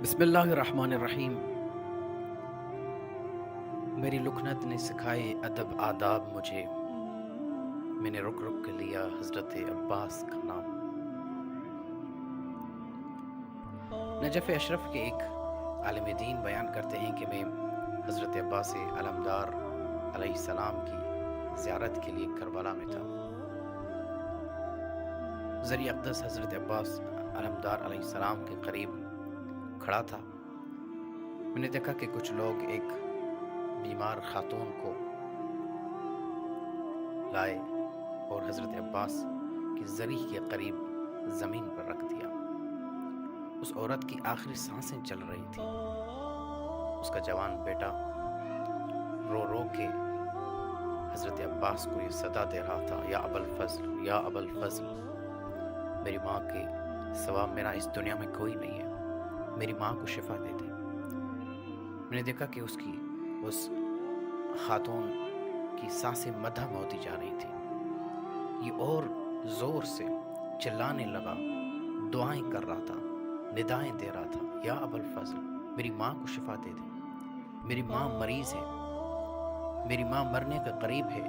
بسم اللہ الرحمن الرحیم۔ میری لکنت نے سکھائے ادب آداب مجھے، میں نے رک رک کے لیا حضرت عباس کا نام۔ نجف اشرف کے ایک عالم دین بیان کرتے ہیں کہ میں حضرت عباس علمدار علیہ السلام کی زیارت کے لیے کربلا میں تھا۔ ذریعہ اقدس حضرت عباس علمدار علیہ السلام کے قریب کھڑا تھا۔ میں نے دیکھا کہ کچھ لوگ ایک بیمار خاتون کو لائے اور حضرت عباس کی زری کے قریب زمین پر رکھ دیا۔ اس عورت کی آخری سانسیں چل رہی تھی۔ اس کا جوان بیٹا رو رو کے حضرت عباس کو یہ صدا دے رہا تھا، یا ابا الفضل، یا ابا الفضل، میری ماں کے سوا میرا اس دنیا میں کوئی نہیں ہے، میری ماں کو شفا دے دے۔ میں نے دیکھا کہ اس خاتون کی سانسیں مدھم ہوتی جا رہی تھی۔ یہ اور زور سے چلانے لگا، دعائیں کر رہا تھا، ندائیں دے رہا تھا، یا ابا الفضل، میری ماں کو شفا دے دے، میری ماں مریض ہے، میری ماں مرنے کے قریب ہے،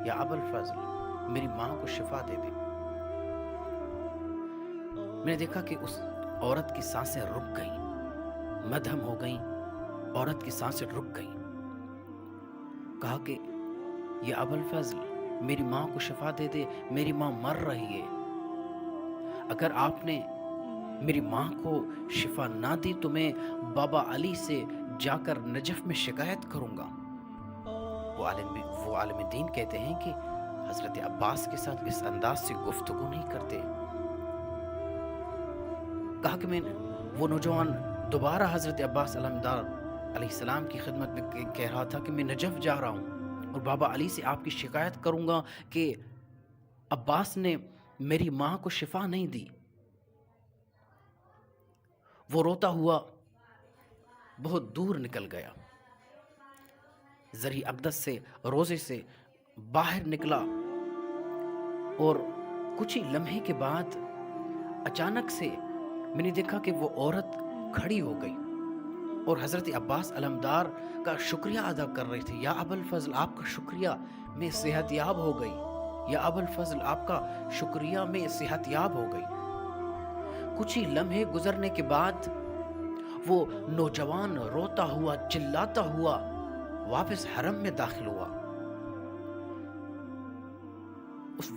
یا ابا الفضل، میری ماں کو شفا دے دے۔ میں نے دیکھا کہ اس عورت کی سانسیں رک گئیں، مدھم ہو گئیں، عورت کی سانسیں رک گئیں۔ کہا کہ یہ ابا الفضل، میری ماں کو شفا دے دے، میری ماں مر رہی ہے، اگر آپ نے میری ماں کو شفا نہ دی تو میں بابا علی سے جا کر نجف میں شکایت کروں گا۔ وہ عالم دین کہتے ہیں کہ حضرت عباس کے ساتھ اس انداز سے گفتگو نہیں کرتے۔ کہا کہ وہ نوجوان دوبارہ حضرت عباس علمدار علیہ السلام کی خدمت میں کہہ رہا تھا کہ میں نجف جا رہا ہوں اور بابا علی سے آپ کی شکایت کروں گا کہ عباس نے میری ماں کو شفا نہیں دی۔ وہ روتا ہوا بہت دور نکل گیا، ذریعہ اقدس سے روزے سے باہر نکلا، اور کچھ ہی لمحے کے بعد اچانک سے میں نے دیکھا کہ وہ عورت کھڑی ہو گئی اور حضرت عباس علمدار کا شکریہ ادا کر رہی تھی۔ یا ابا الفضل، آپ کا شکریہ، میں صحت یاب ہو گئی، یا ابا الفضل، آپ کا شکریہ، میں صحت یاب ہو گئی۔ کچھ ہی لمحے گزرنے کے بعد وہ نوجوان روتا ہوا چلاتا ہوا واپس حرم میں داخل ہوا۔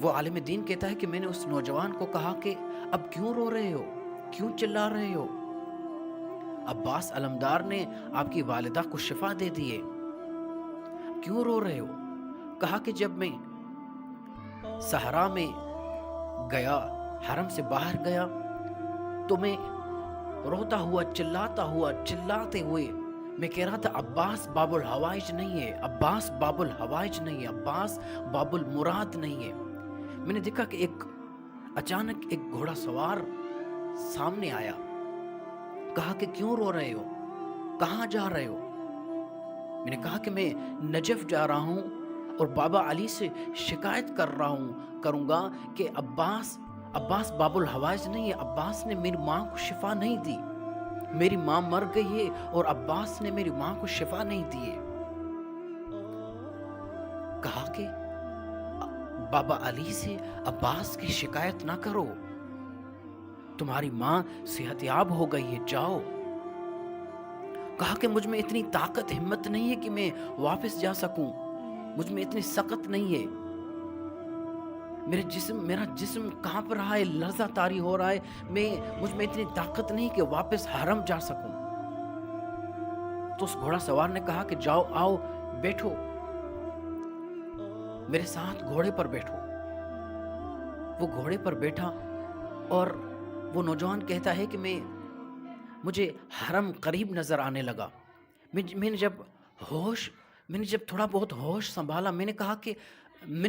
وہ عالم دین کہتا ہے کہ میں نے اس نوجوان کو کہا کہ اب کیوں رو رہے ہو، کیوں چلا رہے ہو؟ عباس علمدار نے آپ کی والدہ کو شفا دے دیے، کیوں رو رہے ہو؟ کہا کہ جب میں صحرا میں گیا، حرم سے باہر گیا، تو میں روتا ہوا چلاتے ہوئے میں کہہ رہا تھا عباس باب الحوائج نہیں ہے، عباس باب الحوائج نہیں ہے، عباس باب المراد نہیں ہے۔ میں نے دیکھا کہ اچانک ایک گھوڑا سوار سامنے آیا۔ کہا کہ کیوں رو رہے ہو، کہاں جا رہے ہو؟ میں نے کہا کہ میں نجف جا رہا ہوں اور بابا علی سے شکایت کروں گا کہ عباس باب الحوائج نہیں ہے، عباس نے میری ماں کو شفا نہیں دی، میری ماں مر گئی ہے اور عباس نے میری ماں کو شفا نہیں دی ہے۔ کہا کہ بابا علی سے عباس کی شکایت نہ کرو، تمہاری ماں صحت یاب ہو گئی ہے، جاؤ۔ کہا کہ مجھ میں اتنی طاقت ہمت نہیں ہے کہ میں واپس جا سکوں، مجھ میں اتنی سخت نہیں ہے، میرا جسم کانپ رہا ہے، لرزہ طاری ہو رہا ہے، مجھ میں اتنی طاقت نہیں کہ واپس حرم جا سکوں۔ تو اس گھوڑا سوار نے کہا کہ جاؤ، آؤ، بیٹھو، میرے ساتھ گھوڑے پر بیٹھو۔ وہ گھوڑے پر بیٹھا اور وہ نوجوان کہتا ہے کہ مجھے حرم قریب نظر آنے لگا۔ میں نے جب تھوڑا بہت ہوش سنبھالا، میں نے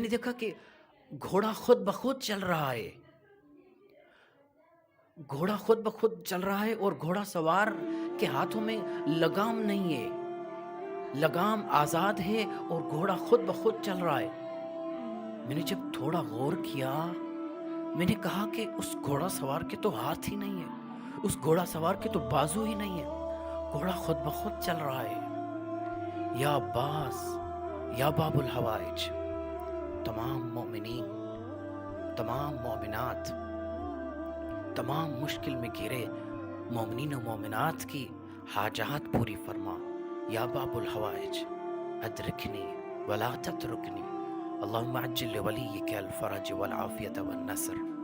دیکھا کہ گھوڑا خود بخود چل رہا ہے، اور گھوڑا سوار کے ہاتھوں میں لگام نہیں ہے، لگام آزاد ہے اور گھوڑا خود بخود چل رہا ہے۔ میں نے جب تھوڑا غور کیا، میں نے کہا کہ اس گھوڑا سوار کے تو ہاتھ ہی نہیں ہے، اس گھوڑا سوار کے تو بازو ہی نہیں ہے، گھوڑا خود بخود چل رہا ہے۔ یا عباس، یا باب الحوائج، تمام مومنین، تمام مومنات، تمام مشکل میں گھرے مومنین و مومنات کی حاجات پوری فرما۔ یا باب الحوائج ادرکنی ولا تترکنی، اللہم عجل لولیک الفرج والعافیت والنصر۔